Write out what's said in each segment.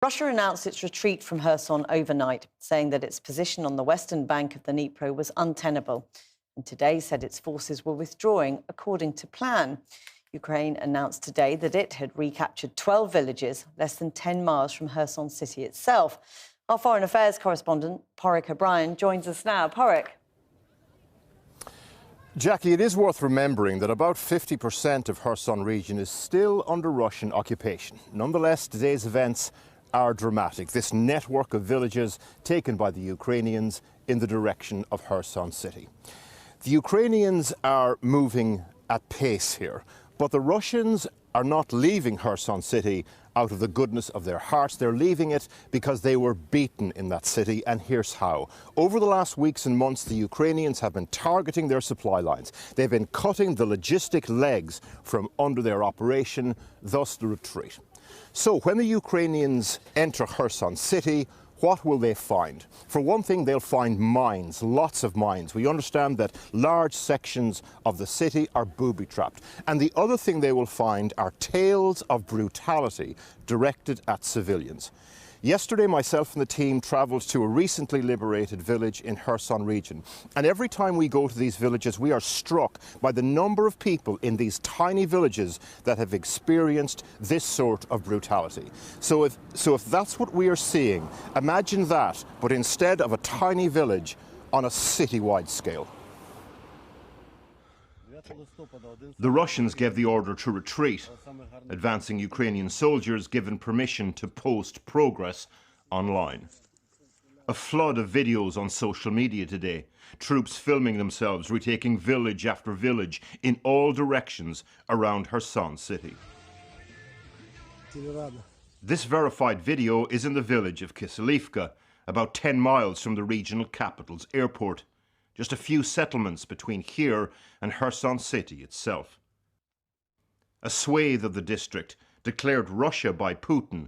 Russia announced its retreat from Kherson overnight, saying that its position on the western bank of the Dnipro was untenable, and today said its forces were withdrawing according to plan. Ukraine announced today that it had recaptured 12 villages less than 10 miles from Kherson city itself. Our foreign affairs correspondent, Porrick O'Brien, joins us now. Porrick. Jackie, it is worth remembering that about 50% of Kherson region is still under Russian occupation. Nonetheless, today's events are dramatic. This network of villages taken by the Ukrainians in the direction of Kherson city. The Ukrainians are moving at pace here, but the Russians are not leaving Kherson city out of the goodness of their hearts. They're leaving it because they were beaten in that city, and here's how. Over the last weeks and months, the Ukrainians have been targeting their supply lines. They've been cutting the logistic legs from under their operation, thus the retreat. So when the Ukrainians enter Kherson city, what will they find? For one thing, they'll find mines, lots of mines. We understand that large sections of the city are booby-trapped. And the other thing they will find are tales of brutality directed at civilians. Yesterday, myself and the team travelled to a recently liberated village in Kherson region. And every time we go to these villages, we are struck by the number of people in these tiny villages that have experienced this sort of brutality. So if that's what we are seeing, imagine that, but instead of a tiny village on a citywide scale. The Russians gave the order to retreat. Advancing Ukrainian soldiers given permission to post progress online. A flood of videos on social media today. Troops filming themselves retaking village after village in all directions around Kherson city. This verified video is in the village of Kiselivka, about 10 miles from the regional capital's airport. Just a few settlements between here and Kherson city itself. A swathe of the district, declared Russia by Putin,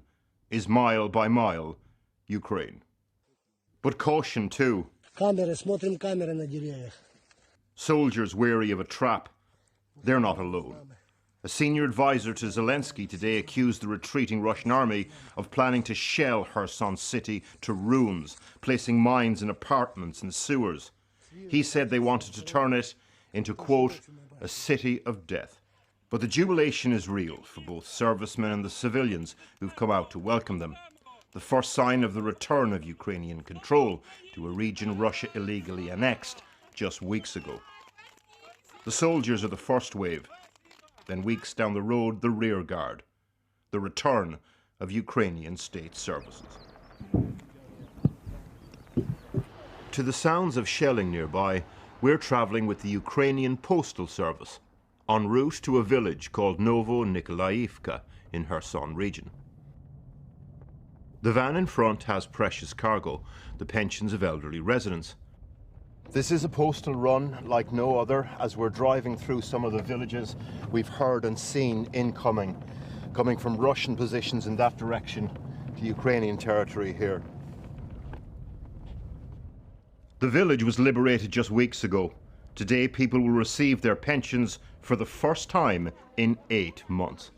is mile by mile Ukraine. But caution too. Soldiers wary of a trap. They're not alone. A senior advisor to Zelensky today accused the retreating Russian army of planning to shell Kherson city to ruins, placing mines in apartments and sewers. He said they wanted to turn it into, quote, a city of death. But the jubilation is real for both servicemen and the civilians who've come out to welcome them. The first sign of the return of Ukrainian control to a region Russia illegally annexed just weeks ago. The soldiers are the first wave. Then weeks down the road, the rear guard. The return of Ukrainian state services. To the sounds of shelling nearby, we're travelling with the Ukrainian Postal Service, en route to a village called Novo Nikolaivka in Kherson region. The van in front has precious cargo, the pensions of elderly residents. This is a postal run like no other. As we're driving through some of the villages, we've heard and seen incoming, coming from Russian positions in that direction to Ukrainian territory here. The village was liberated just weeks ago. Today, people will receive their pensions for the first time in 8 months.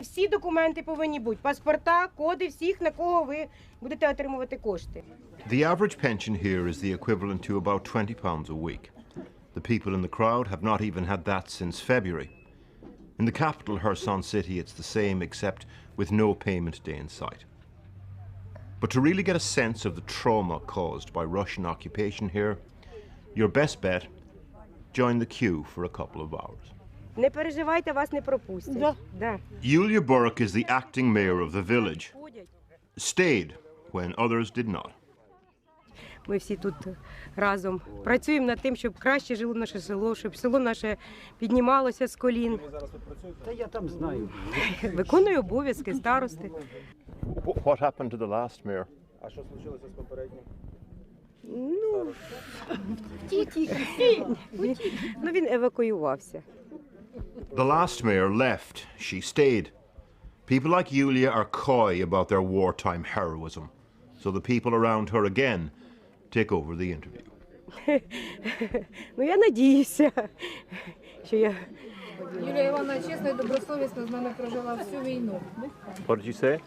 Всі документи повинні бути, паспорта, коди всіх, на кого ви будете отримувати кошти. The average pension here is the equivalent to about £20 a week. The people in the crowd have not even had that since February. In the capital, Kherson city, it's the same, except with no payment day in sight. But to really get a sense of the trauma caused by Russian occupation here, your best bet, join the queue for a couple of hours. Не переживайте, вас не пропустять. Да. Yulia Burke is the acting mayor of the village. Stayed when others did not. Ми всі тут разом працюємо над тим, щоб краще жило наше село, щоб село наше піднімалося з колін. Та я там знаю. Виконую обов'язки старости. What happened to the last mayor? А що случилося з попереднім? Він евакуювався. The last mayor left. She stayed. People like Yulia are coy about their wartime heroism. So the people around her again take over the interview. Я надіюся, що я Юлія Івановна чесно і добросовісно з нами прожила всю війну. What did you say?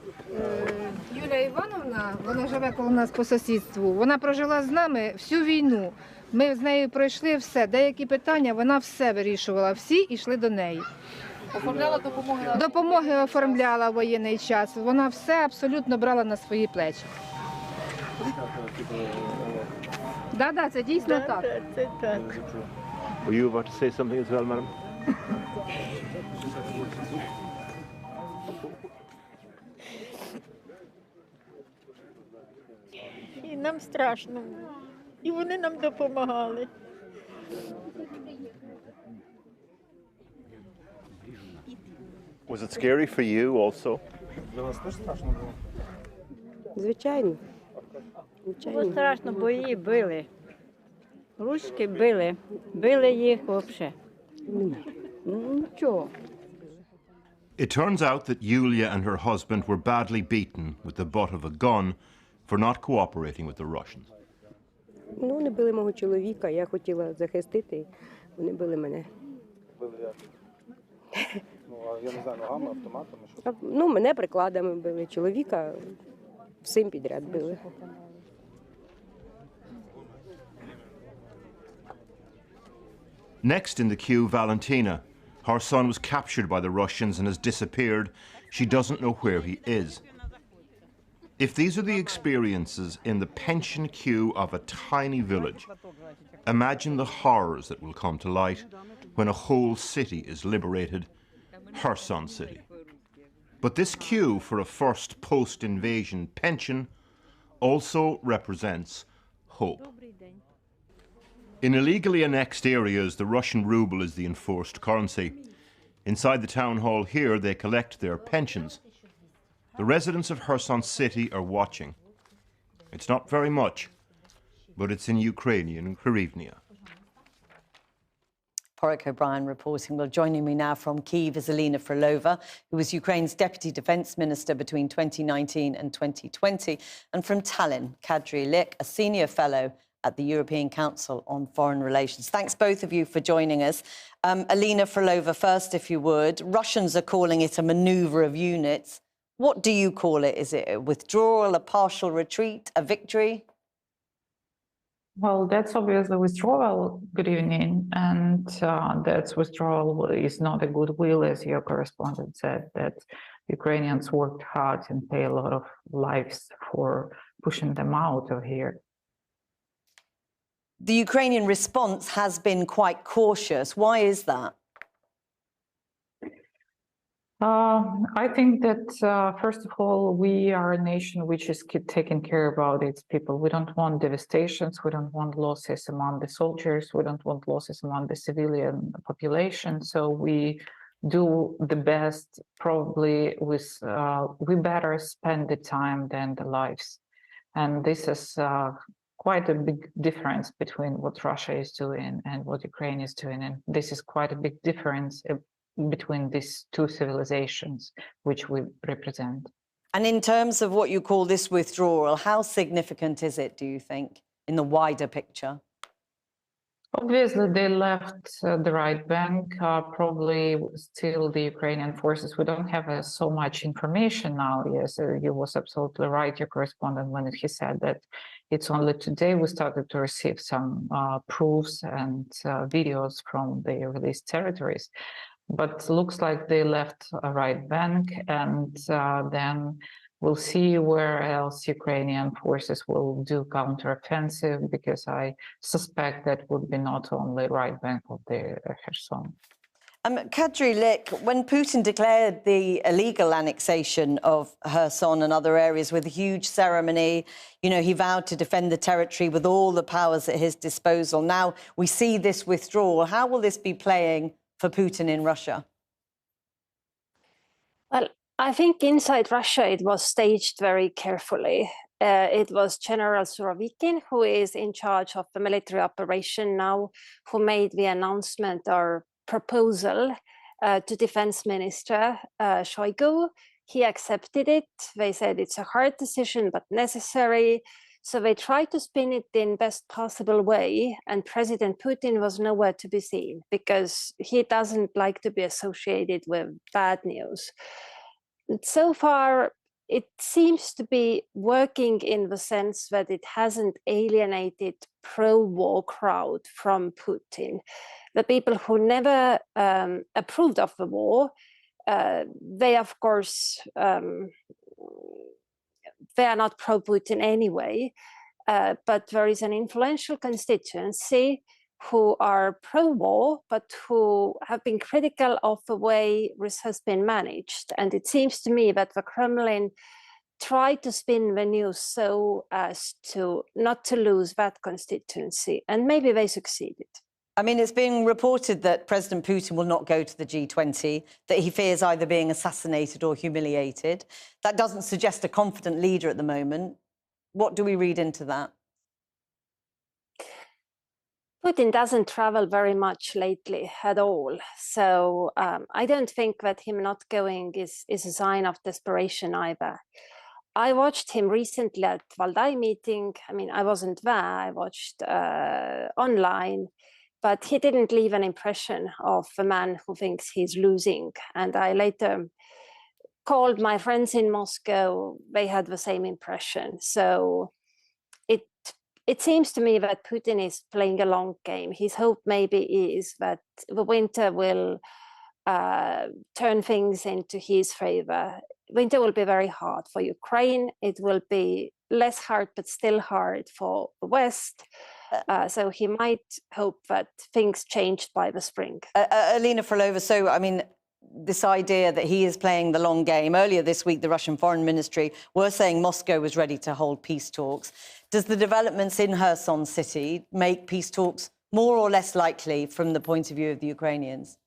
Юлія Івановна, вона живе коло нас по сусідству, вона прожила з нами всю війну. Ми з нею пройшли все, деякі питання вона все вирішувала, всі йшли до неї. Оформляла допомоги? Допомоги оформляла в воєнний час, вона все абсолютно брала на свої плечі. Так, це дійсно так. Це так. Were you about to say something as well, madam? І нам страшно. І вони нам допомагали. Was it scary for you also? Для вас теж страшно було? Звичайно. Було страшно, бо її били. Ручки били. Били їх взагалі. Нічого. It turns out that Yulia and her husband were badly beaten with the butt of a gun for not cooperating with the Russians. Ну, вони били мого чоловіка, я хотіла захистити, вони били мене. Били як? Ну, а я не знаю, ногами, автоматами, що? Ну, мене прикладами били, чоловіка всім підряд били. Next in the queue, Valentina. Her son was captured by the Russians and has disappeared. She doesn't know where he is. If these are the experiences in the pension queue of a tiny village, imagine the horrors that will come to light when a whole city is liberated, Kherson City. But this queue for a first post-invasion pension also represents hope. In illegally annexed areas, the Russian ruble is the enforced currency. Inside the town hall here, they collect their pensions. The residents of Kherson City are watching. It's not very much, but it's in Ukrainian hryvnia. Porrick O'Brien reporting. Well, joining me now from Kyiv is Alina Frolova, who was Ukraine's Deputy Defence Minister between 2019 and 2020, and from Tallinn, Kadri Lik, a Senior Fellow at the European Council on Foreign Relations. Thanks, both of you, for joining us. Alina Frolova, first, if you would. Russians are calling it a manoeuvre of units. What do you call it? Is it a withdrawal, a partial retreat, a victory? Well, that's obviously withdrawal. Good evening. And that's withdrawal is not a goodwill, as your correspondent said, that Ukrainians worked hard and pay a lot of lives for pushing them out of here. The Ukrainian response has been quite cautious. Why is that? I think that, first of all, we are a nation which is taking care about its people. We don't want devastations. We don't want losses among the soldiers. We don't want losses among the civilian population. So we do the best, probably with, we better spend the time than the lives. And this is quite a big difference between what Russia is doing and what Ukraine is doing. And this is quite a big difference between these two civilizations which we represent. And in terms of what you call this withdrawal, how significant is it, do you think, in the wider picture? Obviously, they left the right bank, probably still the Ukrainian forces. We don't have so much information now. Yes, you was absolutely right, your correspondent, when he said that it's only today we started to receive some proofs and videos from the released territories. But looks like they left a right bank, and then we'll see where else Ukrainian forces will do counteroffensive, because I suspect that would be not only right bank of the Kherson. Kadri Lik, when Putin declared the illegal annexation of Kherson and other areas with a huge ceremony, you know, he vowed to defend the territory with all the powers at his disposal. Now we see this withdrawal. How will this be playing for Putin in Russia? Well, I think inside Russia it was staged very carefully. It was General Surovikin, who is in charge of the military operation now, who made the announcement or proposal to Defense Minister Shoigu. He accepted it. They said it's a hard decision, but necessary. So they tried to spin it in best possible way, and President Putin was nowhere to be seen because he doesn't like to be associated with bad news. So far, it seems to be working in the sense that it hasn't alienated pro-war crowd from Putin. The people who never approved of the war, they of course, they are not pro-Putin anyway, but there is an influential constituency who are pro-war, but who have been critical of the way this has been managed. And it seems to me that the Kremlin tried to spin the news so as to not to lose that constituency, and maybe they succeeded. I mean, it's being reported that President Putin will not go to the G20, that he fears either being assassinated or humiliated. That doesn't suggest a confident leader at the moment. What do we read into that? Putin doesn't travel very much lately at all. So I don't think that him not going is a sign of desperation either. I watched him recently at Valdai meeting. I mean, I wasn't there, I watched online, but he didn't leave an impression of a man who thinks he's losing. And I later called my friends in Moscow, they had the same impression. So it seems to me that Putin is playing a long game. His hope maybe is that the winter will turn things into his favor. Winter will be very hard for Ukraine. It will be less hard, but still hard for the West. So he might hope that things changed by the spring. Alina Frolova, so, I mean, this idea that he is playing the long game. Earlier this week, the Russian Foreign Ministry were saying Moscow was ready to hold peace talks. Does the developments in Kherson city make peace talks more or less likely from the point of view of the Ukrainians?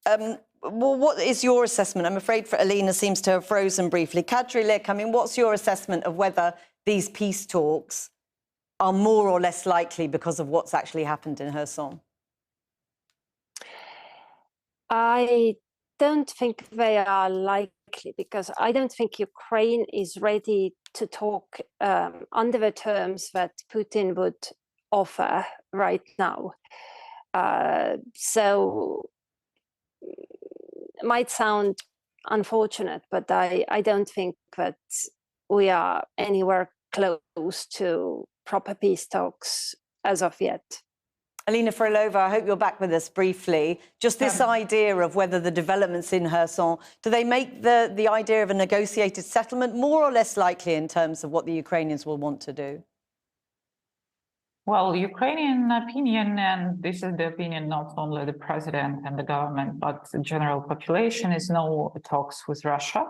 Well, what is your assessment? I'm afraid for Alina seems to have frozen briefly. Kadri Lik, I mean, what's your assessment of whether these peace talks are more or less likely because of what's actually happened in Kherson? I don't think they are likely because I don't think Ukraine is ready to talk under the terms that Putin would offer right now. So it might sound unfortunate, but I don't think that we are anywhere close to proper peace talks as of yet. Alina Frolova, I hope you're back with us briefly. Just this idea of whether the developments in Kherson, do they make the idea of a negotiated settlement more or less likely in terms of what the Ukrainians will want to do? Well, Ukrainian opinion, and this is the opinion not only the president and the government, but the general population, is no talks with Russia.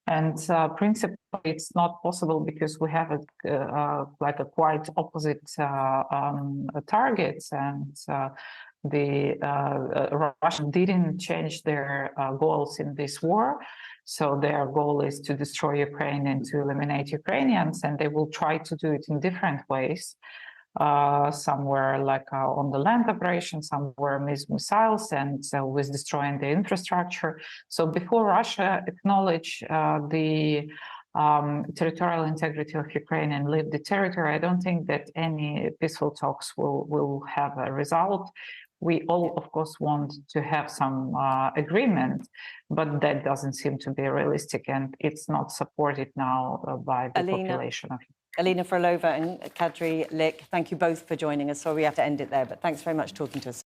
And principally, it's not possible because we have a quite opposite targets, and Russia didn't change their goals in this war. So their goal is to destroy Ukraine and to eliminate Ukrainians, and they will try to do it in different ways. Somewhere like on the land operation, somewhere with missiles, and with destroying the infrastructure. So before Russia acknowledge the territorial integrity of Ukraine and leave the territory, I don't think that any peaceful talks will have a result. We all, of course, want to have some agreement, but that doesn't seem to be realistic, and it's not supported now by the population of Ukraine. Alina Frolova and Kadri Lik, thank you both for joining us. Sorry we have to end it there, but thanks very much for talking to us.